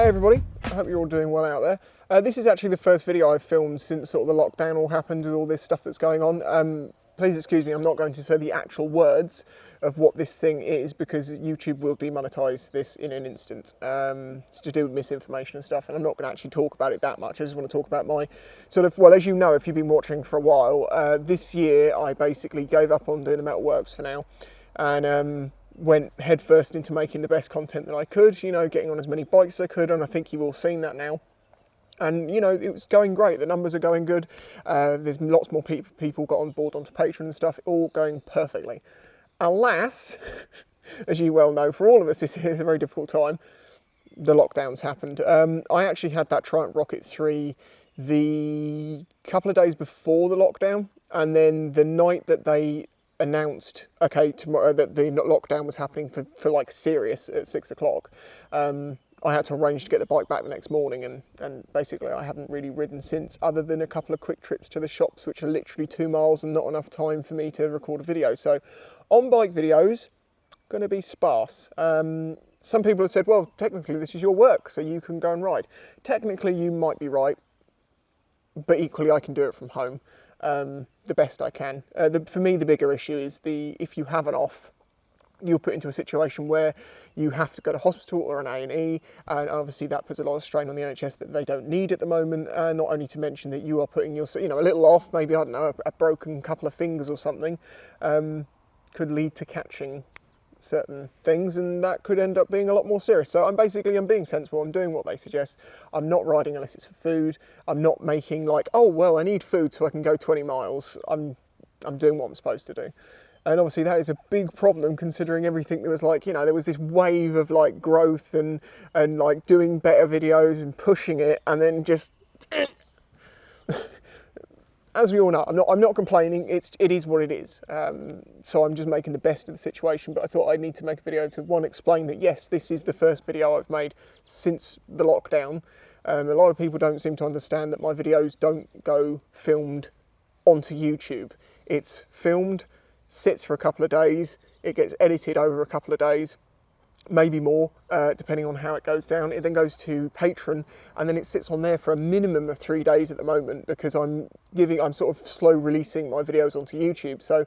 Hey everybody, I hope you're all doing well out there. This is actually the first video I've filmed since sort of the lockdown all happened with all this stuff that's going on. Please excuse me, I'm not going to say the actual words of what this thing is because YouTube will demonetize this in an instant. It's to do with misinformation and stuff, and I'm not going to actually talk about it that much. I just want to talk about my sort of, well, as you know, if you've been watching for a while, this year I basically gave up on doing the metalworks for now, and went headfirst into making the best content that I could, you know, getting on as many bikes as I could, and I think you've all seen that now. And, you know, it was going great. The numbers are going good. There's lots more people got on board onto Patreon and stuff, all going perfectly. Alas, as you well know, for all of us, this is a very difficult time. The lockdowns happened. I actually had that Triumph Rocket 3 the couple of days before the lockdown, and then the night that they announced, okay, tomorrow that the lockdown was happening for like serious at 6 o'clock. I had to arrange to get the bike back the next morning, and basically I haven't really ridden since, other than a couple of quick trips to the shops, which are literally 2 miles and not enough time for me to record a video. So on bike videos, going to be sparse. Some people have said, well, technically this is your work, so you can go and ride. Technically you might be right, but equally I can do it from home. The best I can. For me, the bigger issue is if you have an off, you're put into a situation where you have to go to hospital or an A&E, and obviously that puts a lot of strain on the NHS that they don't need at the moment. Not only to mention that you are putting your, you know, a little off, maybe, I don't know, a broken couple of fingers or something, could lead to catching certain things, and that could end up being a lot more serious. So I'm being sensible. I'm doing what they suggest. I'm not riding unless it's for food. I'm not making like, oh well, I need food so I can go 20 miles. I'm doing what I'm supposed to do. And obviously that is a big problem, considering everything that was like, you know, there was this wave of like growth and like doing better videos and pushing it, and then just as we all know, I'm not complaining. It is what it is. So I'm just making the best of the situation. But I thought I'd need to make a video to, one, explain that yes, this is the first video I've made since the lockdown. A lot of people don't seem to understand that my videos don't go filmed onto YouTube. It's filmed, sits for a couple of days, it gets edited over a couple of days, maybe more, depending on how it goes down. It then goes to Patreon, and then it sits on there for a minimum of 3 days at the moment, because I'm sort of slow releasing my videos onto YouTube. So,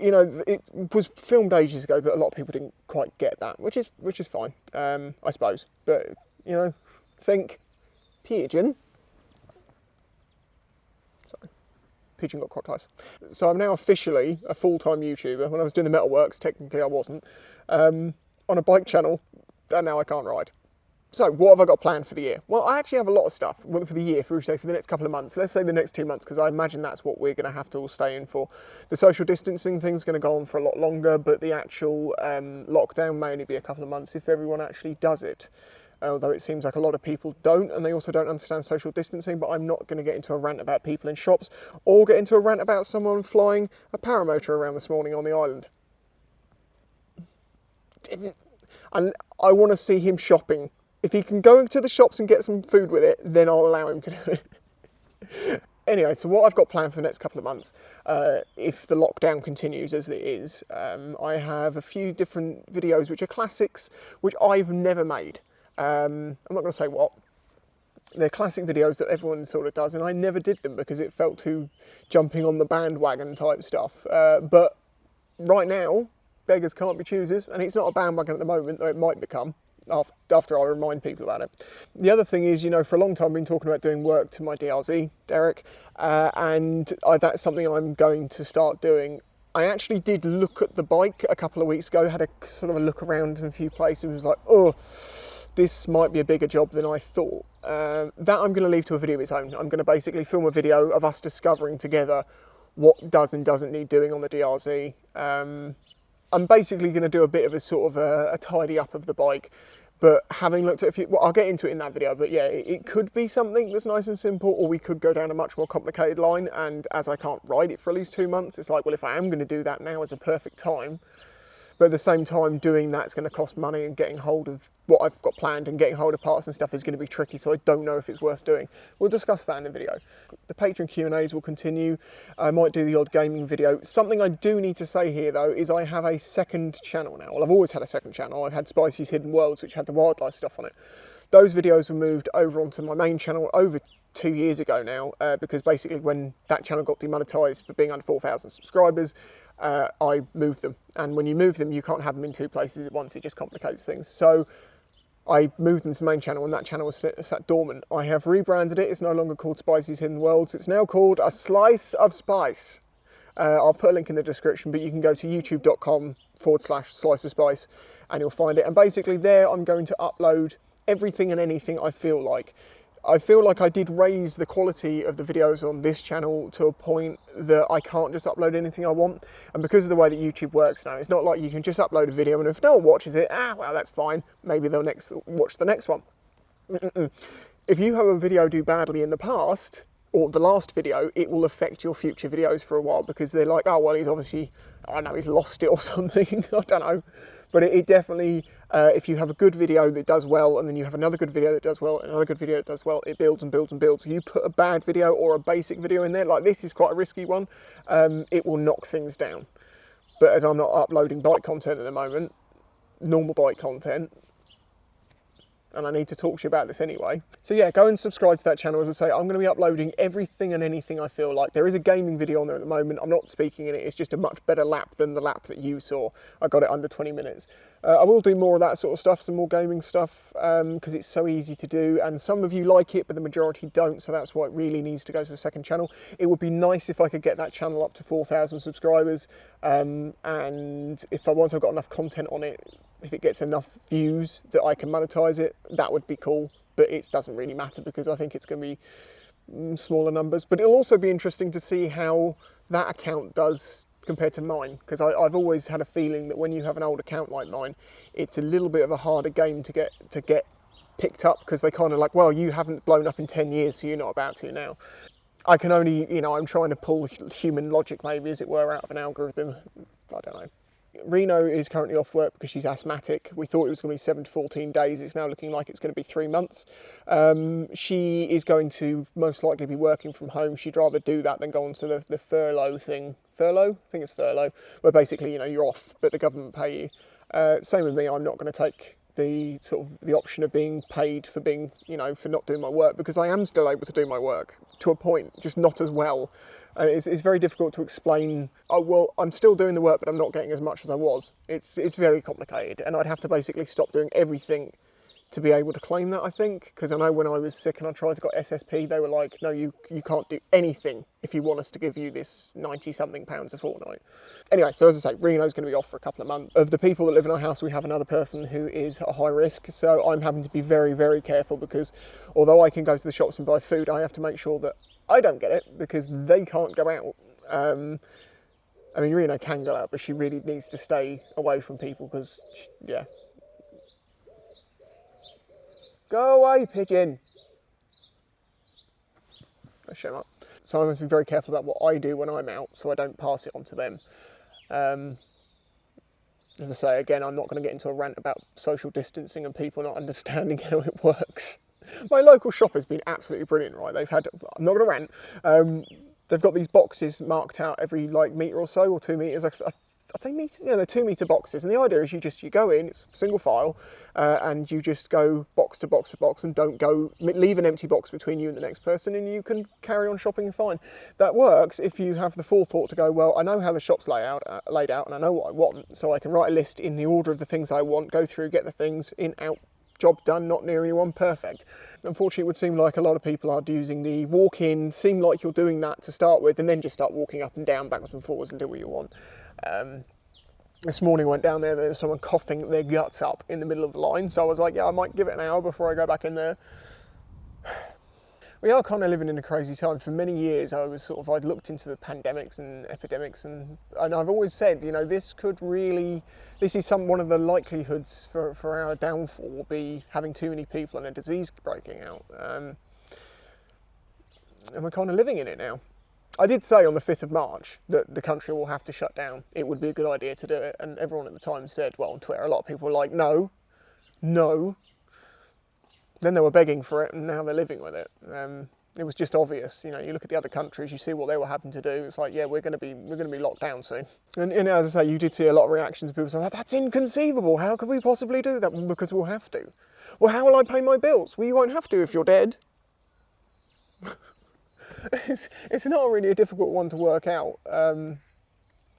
you know, it was filmed ages ago, but a lot of people didn't quite get that, which is fine, I suppose. But, you know, think pigeon. Sorry, pigeon got cocked eyes. So I'm now officially a full-time YouTuber. When I was doing the metalworks, technically I wasn't. On a bike channel, and now I can't ride. So what have I got planned for the year? Well, I actually have a lot of stuff for the year, for the next couple of months. Let's say the next 2 months, because I imagine that's what we're going to have to all stay in for. The social distancing thing's going to go on for a lot longer, but the actual lockdown may only be a couple of months if everyone actually does it. Although it seems like a lot of people don't, and they also don't understand social distancing. But I'm not going to get into a rant about people in shops, or get into a rant about someone flying a paramotor around this morning on the island. And I want to see him shopping. If he can go into the shops and get some food with it, then I'll allow him to do it. Anyway, so what I've got planned for the next couple of months, if the lockdown continues as it is, I have a few different videos which are classics, which I've never made. I'm not going to say what. They're classic videos that everyone sort of does, and I never did them because it felt too jumping on the bandwagon type stuff. But right now, beggars can't be choosers, and it's not a bandwagon at the moment, though it might become after I remind people about it. The other thing is, you know, for a long time I've been talking about doing work to my DRZ, Derek, and that's something I'm going to start doing. I actually did look at the bike a couple of weeks ago, had a sort of a look around in a few places, and was like, oh, this might be a bigger job than I thought. That I'm going to leave to a video of its own. I'm going to basically film a video of us discovering together what does and doesn't need doing on the DRZ. I'm basically going to do a bit of a sort of a tidy up of the bike, but having looked at a few, well, I'll get into it in that video, but yeah, it could be something that's nice and simple, or we could go down a much more complicated line, and as I can't ride it for at least 2 months, it's like, well, if I am going to do that, now is a perfect time. But at the same time, doing that's going to cost money, and getting hold of what I've got planned and getting hold of parts and stuff is going to be tricky, so I don't know if it's worth doing. We'll discuss that in the video. The Patreon Q&As will continue. I might do the odd gaming video. Something I do need to say here, though, is I have a second channel now. Well, I've always had a second channel. I've had Spicy's Hidden Worlds, which had the wildlife stuff on it. Those videos were moved over onto my main channel over 2 years ago now, because basically when that channel got demonetized for being under 4,000 subscribers, I moved them. And when you move them, you can't have them in 2 places at once. It just complicates things. So I moved them to the main channel, and that channel was sat dormant. I have rebranded it. It's no longer called Spicy's Hidden Worlds. It's now called A Slice of Spice. I'll put a link in the description, but you can go to youtube.com/slice of spice and you'll find it. And basically there I'm going to upload everything and anything I feel like. I feel like I did raise the quality of the videos on this channel to a point that I can't just upload anything I want. And because of the way that YouTube works now, it's not like you can just upload a video and if no one watches it, well, that's fine. Maybe they'll watch the next one. If you have a video do badly in the past, or the last video, it will affect your future videos for a while, because they're like, oh, well, he's obviously, I don't know, he's lost it or something. I don't know. But it definitely, if you have a good video that does well, and then you have another good video that does well, another good video that does well, it builds and builds and builds. So you put a bad video or a basic video in there, like this is quite a risky one, it will knock things down. But as I'm not uploading bike content at the moment, normal bike content, and I need to talk to you about this anyway. So yeah, go and subscribe to that channel. As I say, I'm going to be uploading everything and anything I feel like. There is a gaming video on there at the moment. I'm not speaking in it. It's just a much better lap than the lap that you saw. I got it under 20 minutes. I will do more of that sort of stuff, some more gaming stuff, because it's so easy to do. And some of you like it, but the majority don't. So that's why it really needs to go to a second channel. It would be nice if I could get that channel up to 4,000 subscribers. And once I've got enough content on it, if it gets enough views that I can monetize it, that would be cool. But it doesn't really matter because I think it's going to be smaller numbers. But it'll also be interesting to see how that account does compared to mine, because I've always had a feeling that when you have an old account like mine, it's a little bit of a harder game to get picked up, because they kind of like, well, you haven't blown up in 10 years, so you're not about to now. I can only, you know, I'm trying to pull human logic, maybe, as it were, out of an algorithm. I don't know. Reno is currently off work because she's asthmatic. We thought it was going to be 7 to 14 days. It's now looking like it's going to be 3 months. She is going to most likely be working from home. She'd rather do that than go on to the furlough thing. Furlough? I think it's furlough. Where basically, you know, you're off, but the government pay you. Same with me. I'm not going to take the option of being paid for being, you know, for not doing my work, because I am still able to do my work to a point, just not as well. It's very difficult to explain, oh, well, I'm still doing the work, but I'm not getting as much as I was. It's very complicated, and I'd have to basically stop doing everything to be able to claim that, I think, because I know when I was sick and I tried to get SSP, they were like, no, you can't do anything if you want us to give you this 90-something pounds a fortnight. Anyway, so as I say, Reno's going to be off for a couple of months. Of the people that live in our house, we have another person who is at high risk, so I'm having to be very, very careful, because although I can go to the shops and buy food, I have to make sure that I don't get it, because they can't go out. I mean, Reno can go out, but she really needs to stay away from people, because, yeah. Go away, pigeon. Shut up. So I must be very careful about what I do when I'm out, so I don't pass it on to them. As I say, again, I'm not going to get into a rant about social distancing and people not understanding how it works. My local shop has been absolutely brilliant, right? They've had, I'm not going to rant, they've got these boxes marked out every like metre or so, or 2 metres. I think meters, yeah, they're 2 metre boxes, and the idea is you go in, it's single file, and you just go box to box to box, and don't go, leave an empty box between you and the next person, and you can carry on shopping fine. That works if you have the forethought to go, well, I know how the shop's laid out, and I know what I want, so I can write a list in the order of the things I want, go through, get the things in, out, job done, not near anyone, perfect. Unfortunately, it would seem like a lot of people are using the walk in, seem like you're doing that to start with, and then just start walking up and down, backwards and forwards, and do what you want. This morning I went down there, there's someone coughing their guts up in the middle of the line, so I was like, yeah, I might give it an hour before I go back in there. We are kind of living in a crazy time. For many years I was I'd looked into the pandemics and epidemics, and I've always said, you know, this is one of the likelihoods for our downfall will be having too many people and a disease breaking out. And we're kind of living in it now. I did say on the 5th of March that the country will have to shut down. It would be a good idea to do it. And everyone at the time said, well, on Twitter, a lot of people were like, no, no. Then they were begging for it, and now they're living with it. It was just obvious, you know. You look at the other countries, you see what they were having to do. It's like, yeah, we're going to be locked down soon. And as I say, you did see a lot of reactions of people saying, that's inconceivable. How could we possibly do that? Well, because we'll have to. Well, how will I pay my bills? Well, you won't have to if you're dead. It's not really a difficult one to work out. But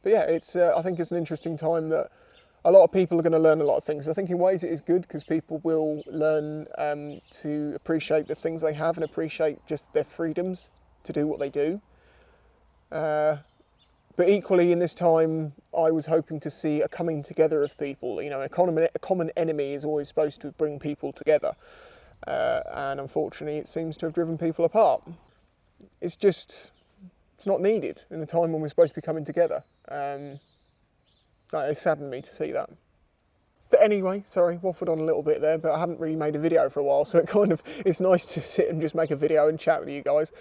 yeah, I think it's an interesting time that a lot of people are going to learn a lot of things. I think in ways it is good because people will learn to appreciate the things they have and appreciate just their freedoms to do what they do. But equally in this time, I was hoping to see a coming together of people. You know, a common enemy is always supposed to bring people together. And unfortunately, it seems to have driven people apart. It's not needed in a time when we're supposed to be coming together. It saddened me to see that. But anyway, sorry, waffled on a little bit there, but I haven't really made a video for a while, so it's nice to sit and just make a video and chat with you guys.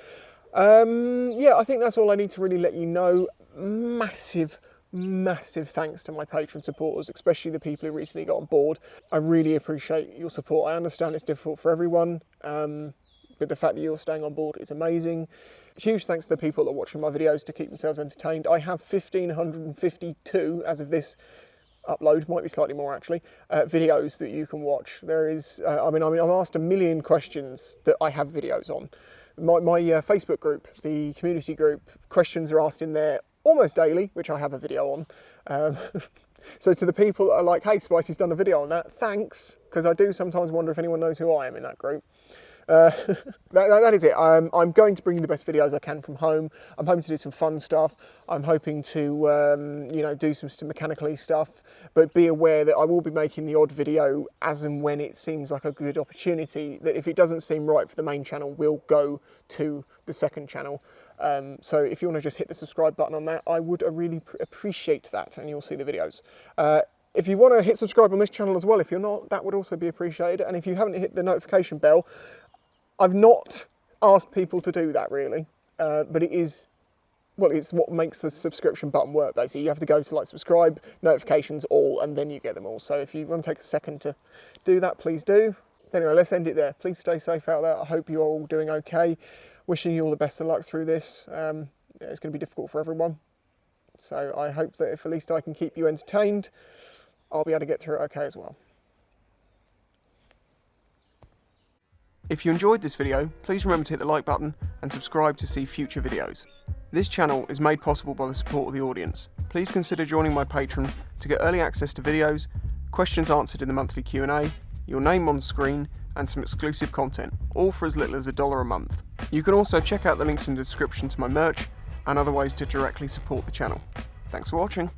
Yeah, I think that's all I need to really let you know. Massive thanks to my Patreon supporters, especially the people who recently got on board. I really appreciate your support. I understand it's difficult for everyone, but the fact that you're staying on board is amazing. Huge thanks to the people that are watching my videos to keep themselves entertained. I have 1,552, as of this upload, might be slightly more actually, videos that you can watch. There is, I'm asked a million questions that I have videos on. My Facebook group, the community group, questions are asked in there almost daily, which I have a video on. So to the people that are like, hey, Spicy's done a video on that, thanks, because I do sometimes wonder if anyone knows who I am in that group. That is it. I'm going to bring you the best videos I can from home. I'm hoping to do some fun stuff. I'm hoping to, you know, do some mechanically stuff, but be aware that I will be making the odd video as and when it seems like a good opportunity, that if it doesn't seem right for the main channel, we'll go to the second channel. So if you want to just hit the subscribe button on that, I would really appreciate that, and you'll see the videos. If you want to hit subscribe on this channel as well, if you're not, that would also be appreciated. And if you haven't hit the notification bell, I've not asked people to do that really, but it is, well, it's what makes the subscription button work basically. You have to go to like subscribe, notifications, all, and then you get them all. So if you want to take a second to do that, please do. Anyway, let's end it there. Please stay safe out there. I hope you're all doing okay. Wishing you all the best of luck through this. It's going to be difficult for everyone. So I hope that if at least I can keep you entertained, I'll be able to get through it okay as well. If you enjoyed this video, please remember to hit the like button and subscribe to see future videos. This channel is made possible by the support of the audience. Please consider joining my Patreon to get early access to videos, questions answered in the monthly Q&A, your name on screen, and some exclusive content, all for as little as $1 a month. You can also check out the links in the description to my merch and other ways to directly support the channel. Thanks for watching.